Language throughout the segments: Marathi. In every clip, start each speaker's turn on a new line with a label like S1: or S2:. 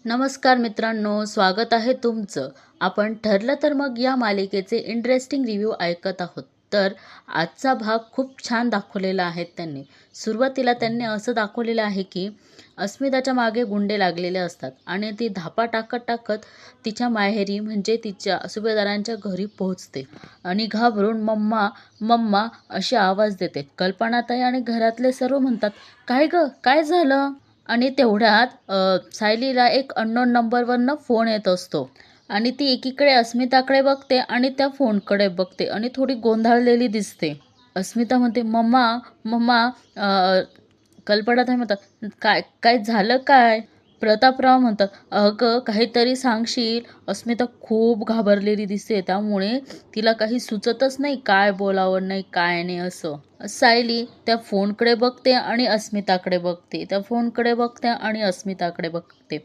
S1: नमस्कार मित्रांनो, स्वागत आहे तुमचं. आपण ठरलं तर मग या मालिकेचे इंटरेस्टिंग रिव्ह्यू ऐकत आहोत. तर आजचा भाग खूप छान दाखवलेला आहे त्यांनी. सुरुवातीला त्यांनी असं दाखवलेलं आहे की अस्मिताच्या मागे गुंडे लागलेले असतात आणि ती धापा टाकत टाकत तिच्या माहेरी म्हणजे तिच्या सुभेदारांच्या घरी पोहोचते आणि घाबरून मम्मा मम्मा अशी आवाज देते. कल्पनाताई आणि घरातले सर्व म्हणतात, काय ग, काय झालं? आणि तेवढ्यात सायलीला एक अननोन नंबरवरनं फोन येत असतो आणि ती एकीकडे अस्मिताकडे बघते आणि त्या फोनकडे बघते आणि थोडी गोंधळलेली दिसते. अस्मिता म्हणते, मम्मा मम्मा. कल्पनाताई म्हणतात, काय काय झालं काय? प्रतापराव म्हणतात, अगं काहीतरी सांगशील. अस्मिता खूप घाबरलेली दिसते, त्यामुळे तिला काही सुचतच नाही काय बोलावं नाही काय नाही असं. सायली त्या फोनकडे बघते आणि अस्मिताकडे बघते, त्या फोनकडे बघते आणि अस्मिताकडे बघते.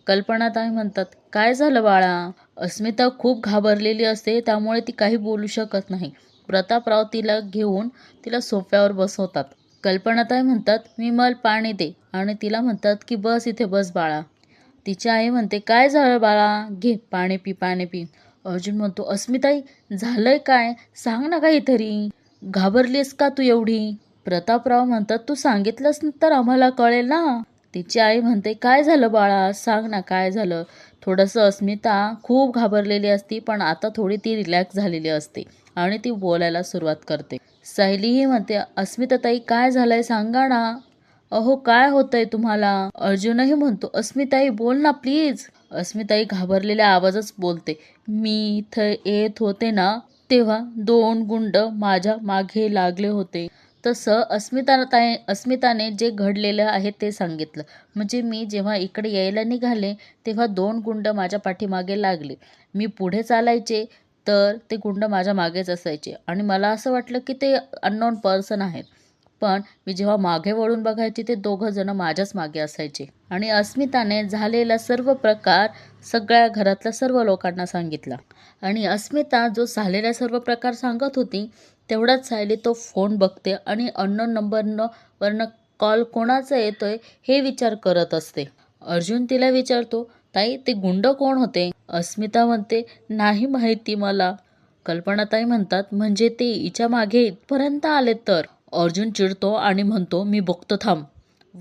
S1: कल्पनाताई म्हणतात, काय झालं बाळा? अस्मिता खूप घाबरलेली असते, त्यामुळे ती काही बोलू शकत नाही. प्रतापराव तिला घेऊन तिला सोफ्यावर बसवतात. कल्पनाताई म्हणतात, विमल पाणी दे, आणि तिला म्हणतात की बस इथे बस बाळा. तिची आई म्हणते, काय झालं बाळा? घे पाणी पी, पाणी पी. अर्जुन म्हणतो, अस्मिताई झालंय काय? सांग ना काहीतरी. घाबरलीस का तू एवढी? प्रतापराव म्हणतात, तू सांगितलंस तर आम्हाला कळेल ना. तिची आई म्हणते, काय झालं बाळा? सांग ना काय झालं. थोडंसं अस्मिता खूप घाबरलेली असती, पण आता थोडी ती रिलॅक्स झालेली असते आणि ती बोलायला सुरुवात करते. सायलीही म्हणते, अस्मिताताई काय झालंय सांगा ना. अहो काय होतंय तुम्हाला? अर्जुनही म्हणतो, अस्मिताई बोल ना प्लीज. अस्मिताई घाबरलेल्या आवाजच बोलते, मी इथं येत होते ना तेव्हा 2 गुंड माझ्या मागे लागले होते. तसं अस्मिताने जे घडलेलं आहे ते सांगितलं. म्हणजे मी जेव्हा इकडे यायला निघाले तेव्हा 2 गुंड माझ्या पाठीमागे लागले. मी पुढे चालायचे तर ते गुंड माझ्या मागेच असायचे आणि मला असं वाटलं की ते अननोन पर्सन आहेत. पण मी जेव्हा मागे वळून बघायची ते 2 जण माझ्याच मागे असायचे. आणि अस्मिताने झालेला सर्व प्रकार सगळ्या घरातल्या सर्व लोकांना सांगितला. आणि अस्मिता जो झालेला सर्व प्रकार सांगत होती तेवढाच सायली तो फोन बघते आणि अननोन वरनं कॉल कोणाचा येतोय हे विचार करत असते. अर्जुन तिला विचारतो, ताई ते गुंड कोण होते? अस्मिता म्हणते, नाही माहिती मला. कल्पनाताई म्हणतात, म्हणजे ते हिच्या मागे इथपर्यंत आले तर? अर्जुन चिडतो आणि म्हणतो, मी बघतो थांब.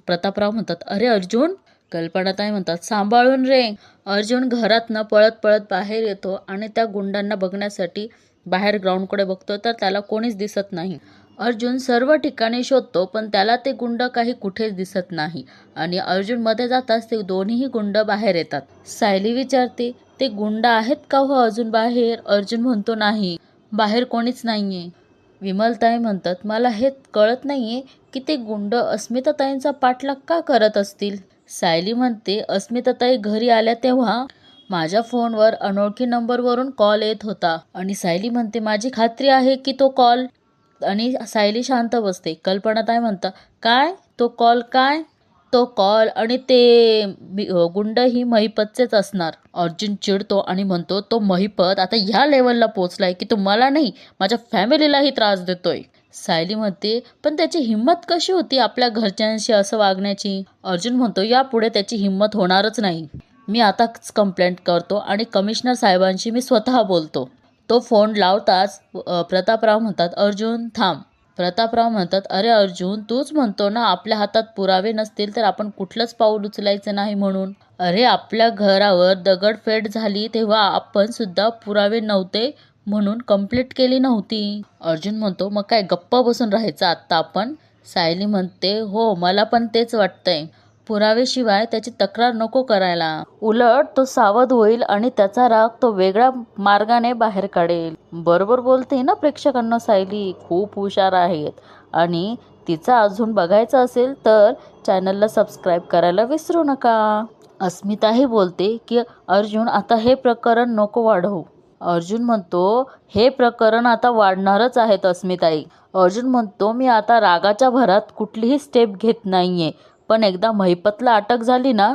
S1: प्रतापराव म्हणतात, अरे अर्जुन. कल्पनाताई म्हणतात, सांभाळून रे. अर्जुन घरातनं पळत पळत बाहेर येतो आणि त्या गुंडांना बघण्यासाठी बाहेर ग्राउंडकडे बघतो तर त्याला कोणीच दिसत नाही. अर्जुन सर्व ठिकाणी शोधतो पण त्याला ते गुंड काही कुठेच दिसत नाही आणि अर्जुन मध्ये जाताच ते दोन्हीही गुंड बाहेर येतात. सायली विचारते, ते गुंड आहेत का हो अजून बाहेर? अर्जुन म्हणतो, नाही, बाहेर कोणीच नाहीये. विमलताई म्हणतात, मला हे कळत नाहीये की ते गुंड अस्मिताताईंचा पाठलाग का करत असतील. सायली म्हणते, अस्मिताताई घरी आल्या तेव्हा माझ्या फोनवर अनोळखी नंबरवरून कॉल येत होता. आणि सायली म्हणते, माझी खात्री आहे की तो कॉल. आणि सायली शांत बसते. कल्पनाताई म्हणतात, काय तो कॉल? काय तो कॉल? आणि ते गुंड ही महिपतचेच असणार. अर्जुन चिडतो आणि म्हणतो, तो महिपत आता ह्या लेवलला पोचलाय की तो मला नाही माझ्या फॅमिलीलाही त्रास देतोय. सायली म्हणते, पण त्याची हिंमत कशी होती आपल्या घरच्यांशी असं वागण्याची? अर्जुन म्हणतो, यापुढे त्याची हिंमत होणारच नाही. मी आताच कंप्लेंट करतो आणि कमिशनर साहेबांशी मी स्वतः बोलतो. तो फोन लावताच प्रतापराव म्हणतात, अर्जुन थांब. प्रतापराव म्हणतात, अरे अर्जुन, तूच म्हणतो ना आपल्या हातात पुरावे नसतील तर आपण कुठलंच पाऊल उचलायचं नाही म्हणून. अरे आपल्या घरावर दगडफेड झाली तेव्हा आपण सुद्धा पुरावे नव्हते म्हणून कंप्लीट केली नव्हती. अर्जुन म्हणतो, मग काय गप्प बसून राहायचं आत्ता आपण? सायली म्हणते, हो मला पण तेच वाटतंय. पुरावेशिवाय त्याची तक्रार नको करायला. उलट तो सावध होईल आणि त्याचा राग तो वेगळ्या मार्गाने बाहेर काढेल. बरोबर बोलते ना प्रेक्षकांना, सायली खूप हुशार आहेत. आणि तिचा अजून बघायचं असेल तर चॅनलला सबस्क्राईब करायला विसरू नका. अस्मिताही बोलते की अर्जुन आता हे प्रकरण नको वाढवू. अर्जुन म्हणतो, हे प्रकरण आता वाढणारच आहेत अस्मिताई. अर्जुन म्हणतो, मी आता रागाच्या भरात कुठलीही स्टेप घेत नाहीये, पण एकदा महिपतला अटक झाली ना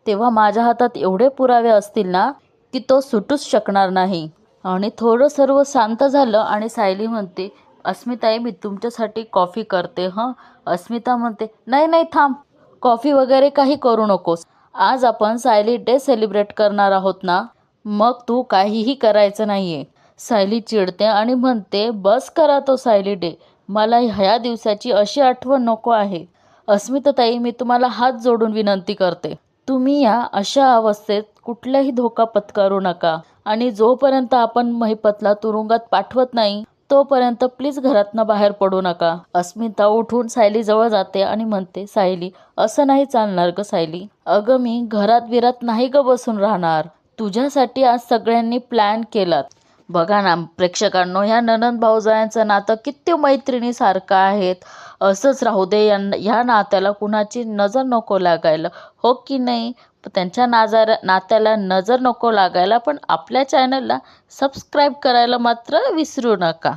S1: तेव्हा माझ्या हातात एवढे पुरावे असतील ना की तो सुटूच शकणार नाही. आणि थोडं सर्व शांत झालं आणि सायली म्हणते, अस्मिताई मी तुमच्यासाठी कॉफी करते हं. अस्मिता म्हणते, नाही नाही थांब, कॉफी वगैरे काही करू नकोस. आज आपण सायली डे सेलिब्रेट करणार आहोत ना, मग तू काहीही करायचं नाहीये. सायली चिडते आणि म्हणते, बस करा तो सायली डे. मला ह्या दिवसाची अशी आठवण नको आहे. अस्मिताताई, मी तुम्हाला हात जोडून विनंती करते. तुम्ही या अशा अवस्थेत कुठलाही धोका पत्करू नका आणि जोपर्यंत आपण महिपतला तुरुंगात पाठवत नाही तोपर्यंत प्लीज घरातनं बाहेर पडू नका. अस्मिता उठून सायली जवळ जाते आणि म्हणते, सायली, असं नाही चालणार ग सायली. अगं मी घरात विरात नाही ग बसून राहणार. तुझ्यासाठी आज सगळ्यांनी प्लॅन केलात. बघा ना प्रेक्षकांनो, ह्या ननंद भाऊजायांचं नातं किती मैत्रिणीसारखं आहेत. असंच राहू दे. ह्या नात्याला कुणाची नजर नको लागायला, हो की नाही? त्यांच्या नात्याला नजर नको लागायला पण आपल्या चॅनलला सबस्क्राईब करायला मात्र विसरू नका.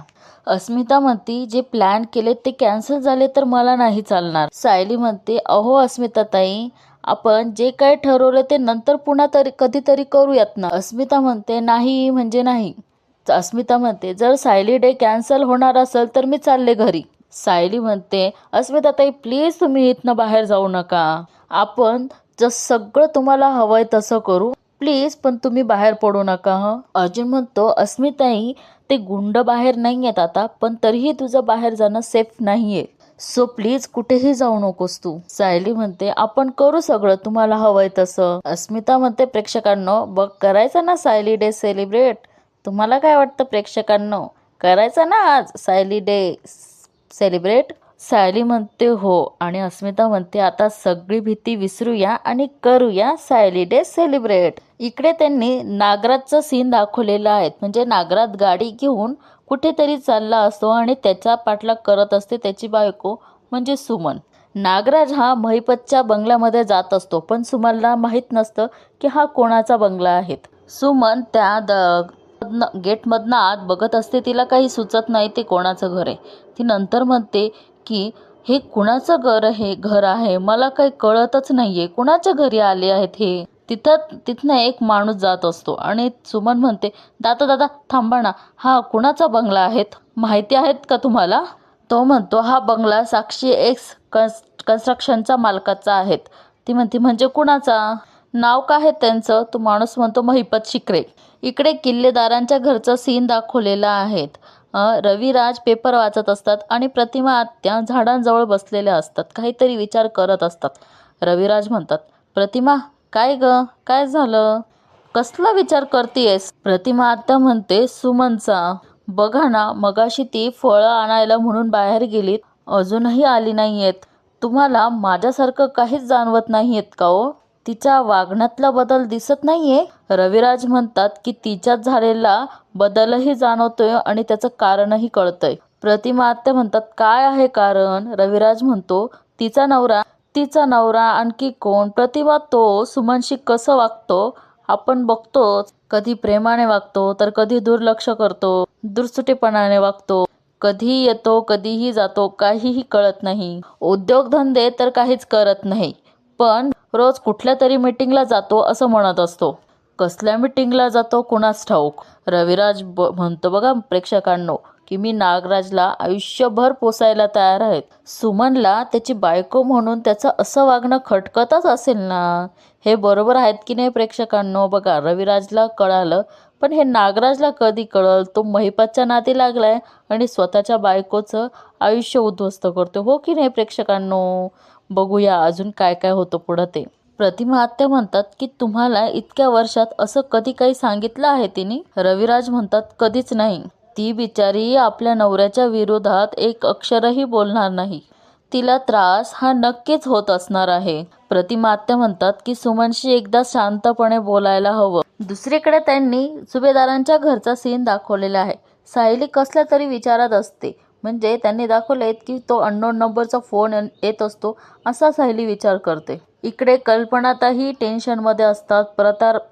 S1: अस्मिता म्हणते, जे प्लॅन केले ते कॅन्सल झाले तर मला नाही चालणार. सायली म्हणते, अहो अस्मिताताई, आपण जे काही ठरवलं ते नंतर पुन्हा कधीतरी करूयात ना. अस्मिता म्हणते, नाही म्हणजे नाही. अस्मिता म्हणते, जर सायली डे कॅन्सल होणार असेल तर मी चालले घरी. सायली म्हणते, अस्मिताताई प्लीज तुम्ही इथनं बाहेर जाऊ नका. आपण सगळं तुम्हाला हवंय तसं करू प्लीज, पण तुम्ही बाहेर पडू नका. अर्जुन म्हणतो, अस्मिताई ते गुंड बाहेर नाही आहेत आता, पण तरीही तुझं बाहेर जाणं सेफ नाहीये. सो प्लीज कुठेही जाऊ नकोस तू. सायली म्हणते, आपण करू सगळं तुम्हाला हवंय तसं. अस्मिता म्हणते, प्रेक्षकांनो बघ, करायचं ना सायली डे सेलिब्रेट? तुम्हाला काय वाटतं प्रेक्षकांनो, करायचं ना आज सायली डे सेलिब्रेट? सायली म्हणते, हो. आणि अस्मिता म्हणते, आता सगळी भीती विसरूया आणि करूया सायली डे सेलिब्रेट. इकडे त्यांनी नागराजचं सीन दाखवलेलं आहे. म्हणजे नागराज गाडी घेऊन कुठेतरी चालला असतो आणि त्याचा पाठलाग करत असते त्याची बायको म्हणजे सुमन. नागराज हा महिपतच्या बंगल्यामध्ये जात असतो, पण सुमनला माहीत नसतं की हा कोणाचा बंगला आहे. सुमन त्या गेटमधनं आत बघत असते. तिला काही सुचत नाही ते कोणाचं घर आहे. ती नंतर म्हणते की हे कुणाचं घर आहे, मला काही कळतच नाहीये, कुणाच्या घरी आले आहेत हे. तिथनं एक माणूस जात असतो आणि सुमन म्हणते, दादा थांबा ना, हा कुणाचा बंगला आहेत, माहिती आहेत का तुम्हाला? तो म्हणतो, हा बंगला साक्षी एक्स कन्स्ट्रक्शनचा मालकाचा आहेत. ती म्हणते, म्हणजे कुणाचा? नाव काय आहे त्यांचं? तो माणूस म्हणतो, महिपत शिकरे. इकडे किल्लेदारांच्या घरचं सीन दाखवलेलं आहे. रविराज पेपर वाचत असतात आणि प्रतिमा आत्या झाडांजवळ बसलेल्या असतात, काहीतरी विचार करत असतात. रविराज म्हणतात, प्रतिमा काय ग, काय झालं, कसला विचार करतेयस? प्रतिमा आत्या म्हणते, सुमनचा. बघा ना, मगाशी ती फळं आणायला म्हणून बाहेर गेलीत, अजूनही आली नाहीयेत. तुम्हाला माझ्यासारखं काहीच जाणवत नाहीयेत का हो? तिच्या वागण्यातला बदल दिसत नाहीये? रविराज म्हणतात की तिच्यात झालेला बदलही जाणवतोय आणि त्याचं कारणही कळतंय. प्रतिमा आत्या म्हणतात, काय आहे कारण? रविराज म्हणतो, तिचा नवरा आणखी कोण? प्रतिमा, तो सुमनशी कसं वागतो आपण बघतोच. कधी प्रेमाने वागतो तर कधी दुर्लक्ष करतो, दुरसुटेपणाने वागतो, कधीही येतो कधीही जातो, काहीही कळत नाही. उद्योगधंदे तर काहीच करत नाही, पण रोज कुठल्या तरी मीटिंगला जातो असं म्हणत असतो. कसल्या मीटिंगला जातो कुणास ठाऊक. रविराज म्हणतो, बघा प्रेक्षकांनो, की मी नागराजला आयुष्यभर पोसायला तयार आहे. सुमनला त्याची बायको म्हणून त्याचं असं वागणं खटकतच असेल ना. हे बरोबर आहेत की नाही प्रेक्षकांनो? बघा, रविराजला कळालं, पण हे नागराजला कधी कळल? तो महिपतच्या नादी लागलाय आणि स्वतःच्या बायकोचं आयुष्य उद्ध्वस्त करतो, हो की नाही प्रेक्षकांनो? बघूया अजून काय काय होतं पुढं ते. प्रतिमा आत्या म्हणतात की तुम्हाला इतक्या वर्षात असं कधी काही सांगितलं आहे तिने? रविराज म्हणतात, कधीच नाही. ती बिचारी आपल्या नवऱ्याच्या विरोधात एक अक्षरही बोलणार नाही. तिला त्रास हा नक्कीच होत असणार आहे. प्रतिमा आत्या म्हणतात की सुमनशी एकदा शांतपणे बोलायला हवं. दुसरीकडे त्यांनी सुभेदारांच्या घरचा सीन दाखवलेला आहे. सायली कसल्या तरी विचारात असते. म्हणजे त्यांनी दाखवलेत की तो अननोन नंबरचा फोन येत असतो असा सायली विचार करते. इकडे कल्पनाताही टेन्शनमध्ये असतात.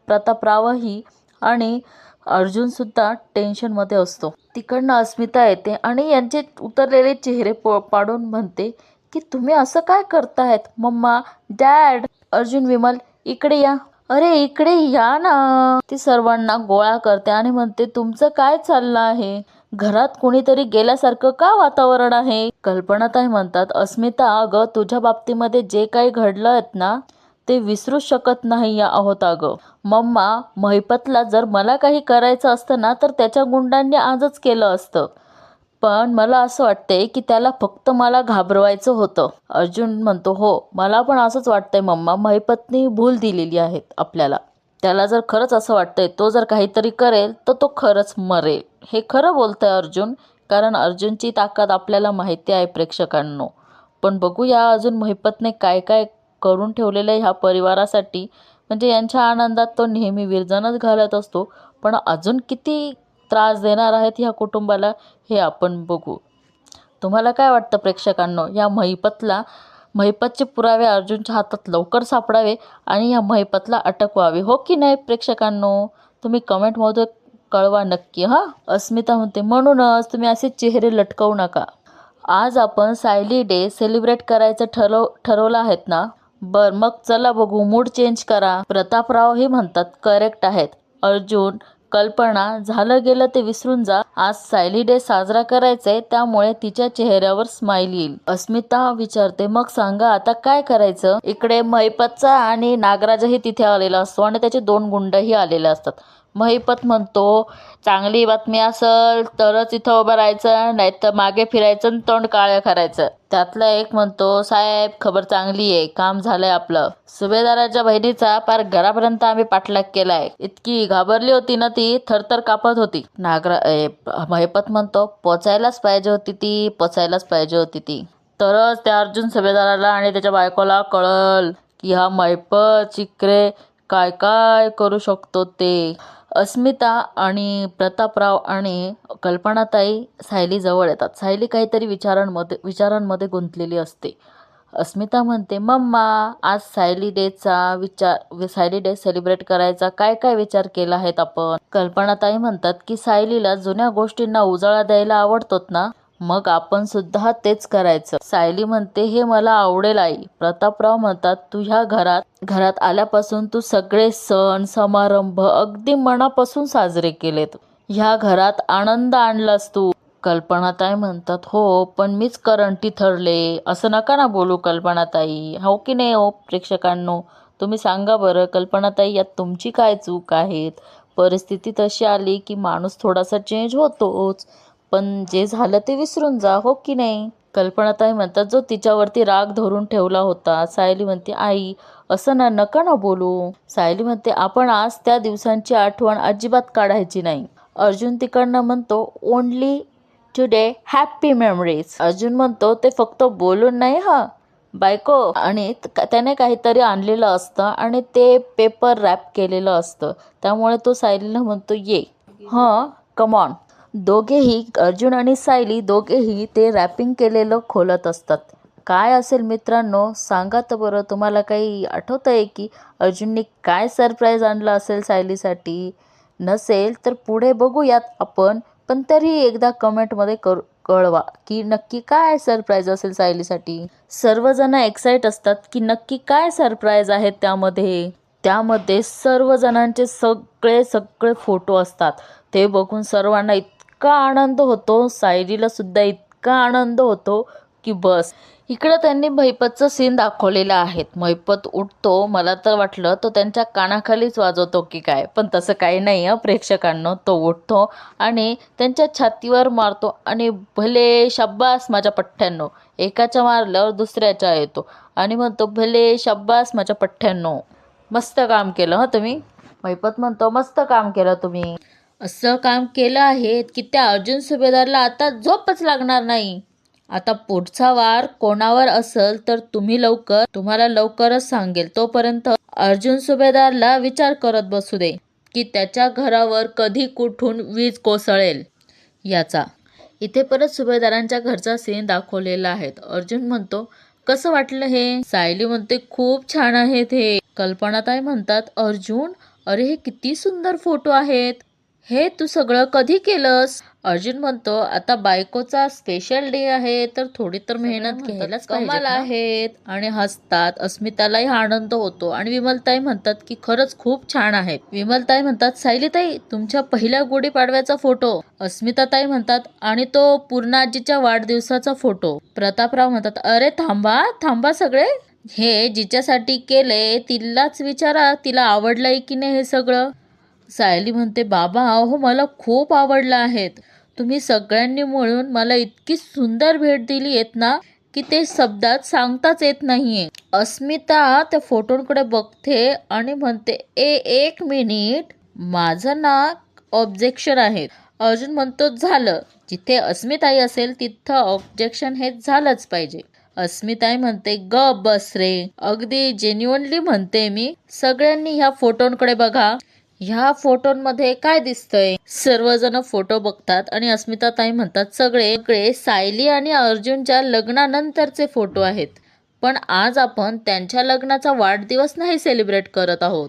S1: प्रतापरावही आणि अर्जुन सुद्धा टेन्शनमध्ये असतो. तिकडनं अस्मिता येते आणि यांचे उतरलेले चेहरे पाडून म्हणते की तुम्ही असं काय करतायत? मम्मा, डॅड, अर्जुन, विमल इकडे या. अरे इकडे या ना. ती सर्वांना गोळा करते आणि म्हणते, तुमचं काय चाललं आहे? घरात कोणीतरी गेल्यासारखं का वातावरण आहे? कल्पनाताई म्हणतात, अस्मिता, अगं तुझ्या बाबतीमध्ये जे काही घडलं आहेत ना ते विसरू शकत नाही आहोत अगं. मम्मा, महिपतला जर मला काही करायचं असतं ना तर त्याच्या गुंडांनी आजच केलं असतं. पण मला असं वाटतंय की त्याला फक्त मला घाबरवायचं होतं. अर्जुन म्हणतो, हो मला पण असंच वाटतंय मम्मा, महिपतनी भूल दिलेली आहे आपल्याला. त्याला जर खरंच असं वाटतंय तो जर काहीतरी करेल तर तो खरंच मरेल. हे खरं बोलतंय अर्जुन, कारण अर्जुनची ताकद आपल्याला माहिती आहे प्रेक्षकांनो. पण बघूया अजून महिपतने काय काय करून ठेवलेलं आहे ह्या परिवारासाठी. म्हणजे यांच्या आनंदात तो नेहमी विरजणच घालत असतो, पण अजून किती त्रास देणार आहेत ह्या कुटुंबाला हे आपण बघू. तुम्हाला काय वाटतं प्रेक्षकांनो, या महिपतचे पुरावे अर्जुनच्या हातात लवकर सापडावे आणि या महिपतला अटक व्हावी, हो की नाही प्रेक्षकांनो? तुम्ही कमेंटमध्ये कळवा नक्की हां. अस्मिता म्हणते, म्हणूनच तुम्ही असे चेहरे लटकवू नका. आज आपण सायली डे सेलिब्रेट करायचं ठरवलं आहेत ना? मग चला बघू, मूड चेंज करा. प्रतापराव हे म्हणतात, करेक्ट आहेत. अर्जुन, कल्पना, झालं गेलं ते विसरून जा. आज सायली डे साजरा करायचाय, त्यामुळे तिच्या चेहऱ्यावर स्माइल येईल. अस्मिता विचारते, मग सांगा आता काय करायचं? इकडे महिपतचा आणि नागराजही तिथे आलेला असतो आणि त्याचे 2 गुंडही आलेले असतात. महिपत म्हणतो, चांगली बातमी असेल तरच इथं उभं राहायचं, नाहीतर मागे फिरायचं आणि तोंड काळं करायचं. त्यातला एक म्हणतो, साहेब खबर चांगली आहे, काम झालंय आपलं. सुभेदाराच्या बहिणीचा पार घरापर्यंत आम्ही पाठलाग केलाय. इतकी घाबरली होती ना ती, थरथर कापत होती. महिपत म्हणतो, पोचायलाच पाहिजे होती ती. तरच त्या अर्जुन सुभेदाराला आणि त्याच्या बायकोला कळल की हा महिपत चिकरे काय काय करू शकतो ते. अस्मिता आणि प्रतापराव आणि कल्पनाताई सायली जवळ येतात. सायली काहीतरी विचारांमध्ये गुंतलेली असते. अस्मिता म्हणते, मम्मा, आज सायली डे सेलिब्रेट करायचा काय काय विचार केला आहेत आपण? कल्पनाताई म्हणतात की सायलीला जुन्या गोष्टींना उजाळा द्यायला आवडतोत ना, मग आपण सुद्धा तेच करायचं. सायली म्हणते, हे मला आवडेल आई. प्रतापराव म्हणतात, तू ह्या घरात आल्यापासून तू सगळे सण समारंभ अगदी मनापासून साजरे केलेत. ह्या घरात आनंद आणलास तू. कल्पनाताई म्हणतात, हो पण मीच करंटी ठरले. असं नका ना बोलू कल्पनाताई, हो की नाही हो प्रेक्षकांनो? तुम्ही सांगा बरं कल्पनाताई, यात तुमची काय चूक आहेत? परिस्थिती तशी आली की माणूस थोडासा चेंज होतोच, पण जे झालं ते विसरून जा, हो की नाही? कल्पनाताई म्हणतात, जो तिच्यावरती राग धरून ठेवला होता. सायली म्हणते, आई असं नका ना बोलू. सायली म्हणते, आपण आज त्या दिवसांची आठवण अजिबात काढायची नाही. अर्जुन तिकडनं म्हणतो, only today happy memories. Arjun म्हणतो, ते फक्त बोलून नाही हा बायको. आणि त्याने काहीतरी आणलेलं असतं आणि ते पेपर रॅप केलेलं असतं, त्यामुळे तो सायलीला म्हणतो, ये कम ऑन. दोघेही, अर्जुन आणि सायली दोघेही ते रॅपिंग केलेलं खोलत असतात. काय असेल मित्रांनो, सांगा तर बरं. तुम्हाला काही आठवतंय की अर्जुनने काय सरप्राईज आणलं असेल सायलीसाठी? नसेल तर पुढे बघूयात आपण, पण तरी एकदा कमेंटमध्ये कळवा की नक्की काय सरप्राईज असेल सायलीसाठी. सर्वजण एक्साइट असतात की नक्की काय सरप्राईज आहेत त्यामध्ये सर्वजणांचे सगळे फोटो असतात. ते बघून सर्वांना इतका आनंद होतो, सायलीला सुद्धा इतका आनंद होतो की बस. इकडं त्यांनी महिपतचं सीन दाखवलेलं आहे. महिपत उठतो, मला तर वाटलं तो त्यांच्या कानाखालीच वाजवतो की काय, पण तसं काही नाही प्रेक्षकांनो. तो उठतो आणि त्यांच्या छातीवर मारतो आणि भले शाब्बास माझ्या पठ्ठ्यांनो, एकाच्या मारल्यावर दुसऱ्याच्या येतो आणि म्हणतो, भले शाब्बास माझ्या पठ्ठ्यांनो, मस्त काम केलं तुम्ही. महिपत म्हणतो, मस्त काम केलं तुम्ही. असं काम केलं आहे की त्या अर्जुन सुभेदारला आता झोपच लागणार नाही. आता पुढचा वार कोणावर असेल तर तुम्हाला लवकरच सांगेल. तोपर्यंत अर्जुन सुभेदारला विचार करत बसू दे की त्याच्या घरावर कधी कुठून वीज कोसळेल याचा. इथे परत सुभेदारांच्या घरचा सीन दाखवलेला आहे. अर्जुन म्हणतो, कसं वाटलं हे? सायली म्हणते, खूप छान आहेत हे. कल्पनाताई म्हणतात, अर्जुन, अरे हे किती सुंदर फोटो आहेत, हे तू सगळं कधी केलंस? अर्जुन म्हणतो, आता बायकोचा स्पेशल डे आहे तर थोडी तर मेहनत घ्यायलाच पाहिजे आहेत. आणि हसतात. अस्मितालाही आनंद होतो आणि विमलताई म्हणतात की खरंच खूप छान आहेत. विमलताई म्हणतात, सायलीताई तुमच्या पहिल्या गुढीपाडव्याचा फोटो. अस्मिताताई म्हणतात, आणि तो पूर्णाजीच्या वाढदिवसाचा फोटो. प्रतापराव म्हणतात, अरे थांबा सगळे, हे जिच्यासाठी केलंय तिलाच विचारा, तिला आवडलंय की नाही हे सगळं. सायली म्हणते, बाबा अहो मला खूप आवडलं आहेत. तुम्ही सगळ्यांनी मिळून मला इतकी सुंदर भेट दिली आहेत ना की ते शब्दात सांगताच येत नाहीये. अस्मिता त्या फोटोंकडे बघते आणि म्हणते, एक मिनिट, माझं ना ऑब्जेक्शन आहे. अर्जुन म्हणतो, झालं, जिथे अस्मिताई असेल तिथं ऑब्जेक्शन हे झालंच पाहिजे. अस्मिताई म्हणते, ग बस रे, अगदी जेन्युअनली म्हणते मी. सगळ्यांनी ह्या फोटोंकडे बघा. ह्या फोटोंमध्ये काय दिसतंय? सर्वजण फोटो बघतात आणि अस्मिता ताई म्हणतात, सगळे सायली आणि अर्जुनच्या लग्नानंतरचे फोटो आहेत. पण आज आपण त्यांच्या लग्नाचा वाढदिवस नाही सेलिब्रेट करत आहोत.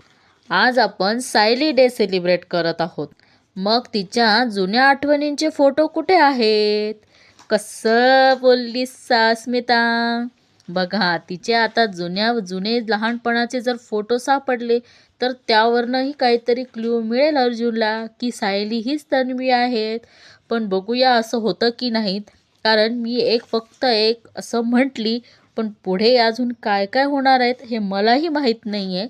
S1: आज आपण सायली डे सेलिब्रेट करत आहोत. मग तिच्या जुन्या आठवणींचे फोटो कुठे आहेत? कसं बोललीस अस्मिता? बघा, तिचे आता जुने लहानपणाचे जर फोटो सापडले तर त्यावरनंही काहीतरी क्लू मिळेल अर्जुनला की सायली हीच तन्वी आहेत. पण बघूया असं होतं की नाहीत. कारण मी फक्त एक असं म्हटली, पण पुढे अजून काय काय होणार आहेत हे मलाही माहीत नाही आहे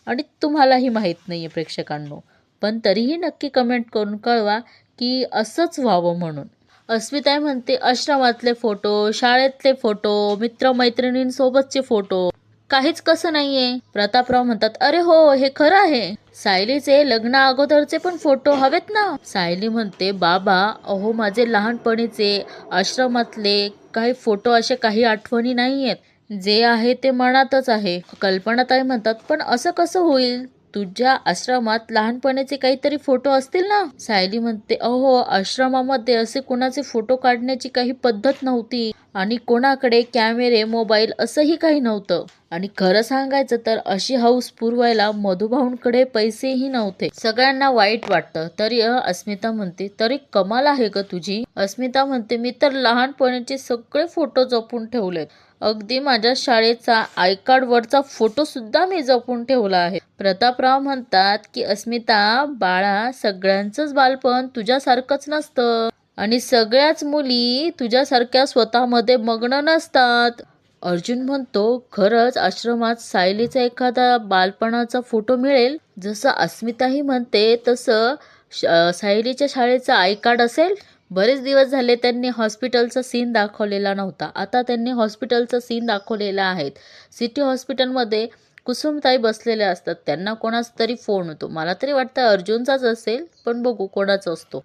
S1: आणि तुम्हालाही माहीत नाही आहे प्रेक्षकांनो. पण तरीही नक्की कमेंट करून कळवा की असंच व्हावं म्हणून. अस्मिताई म्हणते, आश्रमातले फोटो, शाळेतले फोटो, मित्रमैत्रिणींसोबतचे फोटो, काहीच कसं नाहीये. प्रतापराव म्हणतात, अरे हो, हे खरं आहे. सायलीचे लग्ना अगोदरचे पण फोटो हवेत ना. सायली म्हणते, बाबा अहो माझे लहानपणीचे आश्रमातले काही फोटो असे काही आठवणी नाहीयेत. जे आहे ते मनातच आहे. कल्पनाताई म्हणतात, पण असं कसं होईल? तुझ्या आश्रमात लहानपणीचे काहीतरी फोटो असतील ना. सायली म्हणते, अहो आश्रमामध्ये असे कोणाचे फोटो काढण्याची काही पद्धत नव्हती आणि कोणाकडे कॅमेरे, मोबाईल असंही काही नव्हतं. आणि खरं सांगायचं तर अशी हौस पुरवायला मधुभाऊंकडे पैसेही नव्हते. सगळ्यांना वाईट वाटतं. तरी अस्मिता म्हणते, तरी कमाल आहे ग तुझी. अस्मिता म्हणते, मी तर लहानपणीचे सगळे फोटो जपून ठेवलेत. अगदी माझ्या शाळेचा आय कार्ड वरचा फोटो सुद्धा मी जपून ठेवला आहे. प्रतापराव म्हणतात की अस्मिता बाळा, सगळ्यांचंच बालपण तुझ्यासारखंच नसतं आणि सगळ्याच मुली तुझ्यासारख्या स्वतःमध्ये मग्न नसतात. अर्जुन म्हणतो, खरंच आश्रमात सायलीचा एखादा बालपणाचा फोटो मिळेल. जसं अस्मिताही म्हणते तसं सायलीच्या शाळेचा आय कार्ड असेल. बरेच दिवस झाले त्यांनी हॉस्पिटलचा सीन दाखवलेला नव्हता. आता त्यांनी हॉस्पिटलचा सीन दाखवलेला आहे. सिटी हॉस्पिटलमध्ये कुसुमताई बसलेल्या असतात. त्यांना कोणाचा तरी फोन होतो. मला तरी वाटतं अर्जुनचाच असेल, पण बघू कोणाचा असतो.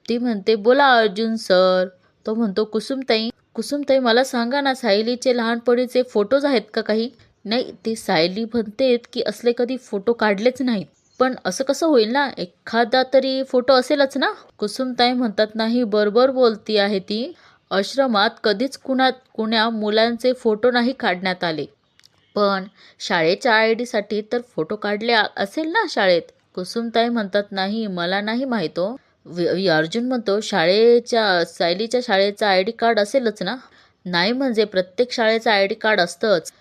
S1: ती म्हणते, बोला अर्जुन सर. तो म्हणतो, कुसुमताई मला सांगा ना, सायलीचे लहानपणीचे फोटोज आहेत का काही? नाही, ती सायली म्हणते की असले कधी फोटो काढलेच नाहीत. पण असं कसं होईल ना, एखादा तरी फोटो असेलच ना. कुसुमताई म्हणतात, नाही, बरोबर बोलती आहे ती. आश्रमात कधीच कुण्या मुलांचे फोटो नाही काढण्यात आले. पण शाळेच्या ID साठी तर फोटो काढले असेल ना शाळेत. कुसुमताई म्हणतात, नाही, मला नाही माहीत हो. अर्जुन म्हणतो, सायलीच्या शाळेचा ID कार्ड असेलच ना. नाही म्हणजे प्रत्येक शाळेचा ID कार्ड असतंच.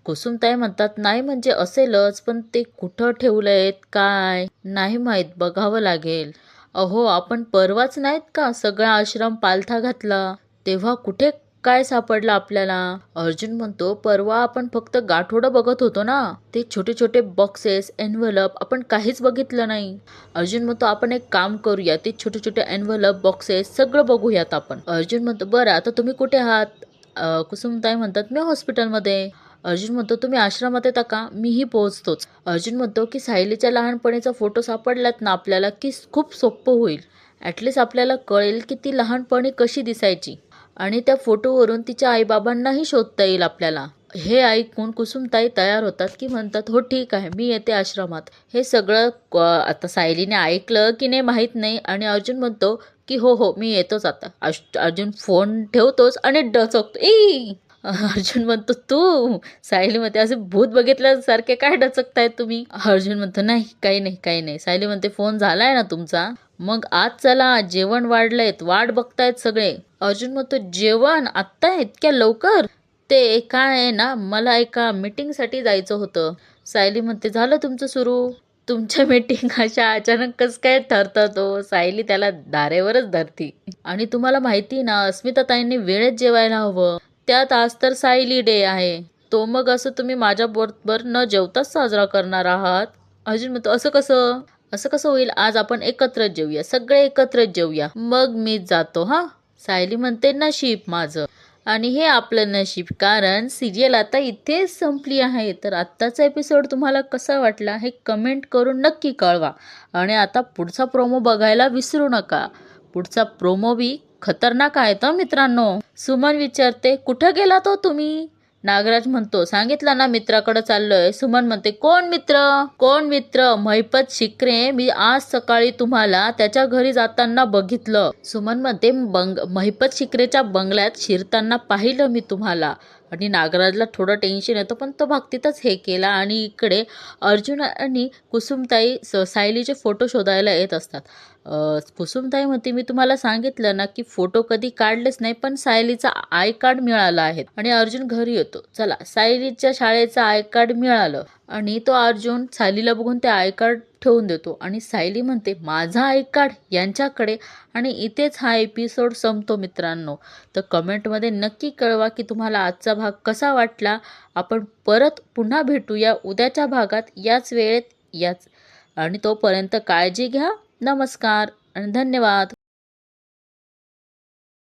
S1: कुसुमताई म्हणतात, नाही म्हणजे असेलच, पण ते कुठं ठेवलंय काय नाही माहीत, बघावं लागेल. अहो आपण परवाच नाहीत का सगळा आश्रम पालथा घातला, तेव्हा कुठे काय सापडलं आपल्याला? अर्जुन म्हणतो, परवा आपण फक्त गाठोडं बघत होतो ना, ते छोटे छोटे बॉक्सेस, एन्व्हलप आपण काहीच बघितलं नाही. अर्जुन म्हणतो, आपण एक काम करूया, ते छोटे छोटे एन्व्हलप, बॉक्सेस सगळं बघूयात आपण. अर्जुन म्हणतो, बरं आता तुम्ही कुठे आहात? कुसुमताई म्हणतात, मी हॉस्पिटलमध्ये. अर्जुन म्हणतो, तुम्ही आश्रमात येता का? मीही पोहोचतोच. अर्जुन म्हणतो की सायलीच्या लहानपणीचा फोटो सापडलात ना आपल्याला की खूप सोपं होईल. ॲटलिस्ट आपल्याला कळेल की ती लहानपणी कशी दिसायची आणि त्या फोटोवरून तिच्या आईबाबांनाही शोधता येईल आपल्याला. हे ऐकून कुसुमताई तयार होतात की म्हणतात, हो ठीक आहे, मी येते आश्रमात. हे सगळं आता सायलीने ऐकलं की नाही माहीत नाही आणि अर्जुन म्हणतो की हो हो मी येतोच आता. अर्जुन फोन ठेवतोच आणि डचकतो. अर्जुन म्हणतो, तू? सायली म्हणते, असे भूत बघितल्यासारखे काय डचकताय तुम्ही? अर्जुन म्हणतो, नाही काही नाही काही नाही. सायली म्हणते, फोन झालाय ना तुमचा? मग आज चला, जेवण वाढलंयत, वाट बघतायत सगळे. अर्जुन म्हणतो, जेवण आत्ता इतक्या लवकर? ते काय आहे ना, मला एका मीटिंगसाठी जायचं होतं. सायली म्हणते, झालं तुमचं सुरू? तुमच्या मीटिंग अशा अचानकच काय ठरतात हो? सायली त्याला धारेवरच धरती. आणि तुम्हाला माहिती ना, अस्मिता ताईंनी वेळेत जेवायला हवं. त्यात आज तर सायली डे आहे. तो मग असं तुम्ही माझ्याबरोबर न जेवताच साजरा करणार आहात? अर्जुन म्हणतो असं कसं? असं कसं होईल? आज आपण एकत्रच जेऊया, सगळे एकत्रच जेऊया. मग मीच जातो हा. सायली म्हणते नशीब माझं. आणि हे आपलं नशीब, कारण सिरियल आता इथेच संपली आहे. तर आत्ताचा एपिसोड तुम्हाला कसा वाटला हे कमेंट करून नक्की कळवा. आणि आता पुढचा प्रोमो बघायला विसरू नका. पुढचा प्रोमो बी खतरनाक आहे तर मित्रांनो. सुमन विचारते कुठं गेला तो तुम्ही? नागराज म्हणतो सांगितलं ना मित्राकडे चाललोय. सुमन म्हणते कोण मित्र? कोण मित्र? महिपत शिकरे. मी आज सकाळी तुम्हाला त्याच्या घरी जाताना बघितलं. सुमन म्हणते महिपत शिकरेच्या बंगल्यात शिरताना पाहिलं मी तुम्हाला. आणि नागराजला थोडं टेन्शन येतं, पण तो भक्तीतच हे केला. आणि इकडे अर्जुन आणि कुसुमताई सायलीचे फोटो शोधायला येत असतात. कुसुमताई म्हणते मी तुम्हाला सांगितलं ना की फोटो कधी काढलेच नाही, पण सायलीचा आय कार्ड मिळाला आहे. आणि अर्जुन घरी येतो. चला, सायलीच्या शाळेचं आय कार्ड मिळालं. आणि तो अर्जुन सायलीला बघून ते आय कार्ड ठेवून देतो. आणि सायली म्हणते माझा आय कार्ड यांच्याकडे. आणि इथेच हा एपिसोड संपतो मित्रांनो. तर कमेंटमध्ये नक्की कळवा की तुम्हाला आजचा भाग कसा वाटला. आपण परत पुन्हा भेटूया उद्याच्या भागात याच वेळेत याच. आणि तोपर्यंत काळजी घ्या. नमस्कार आणि धन्यवाद.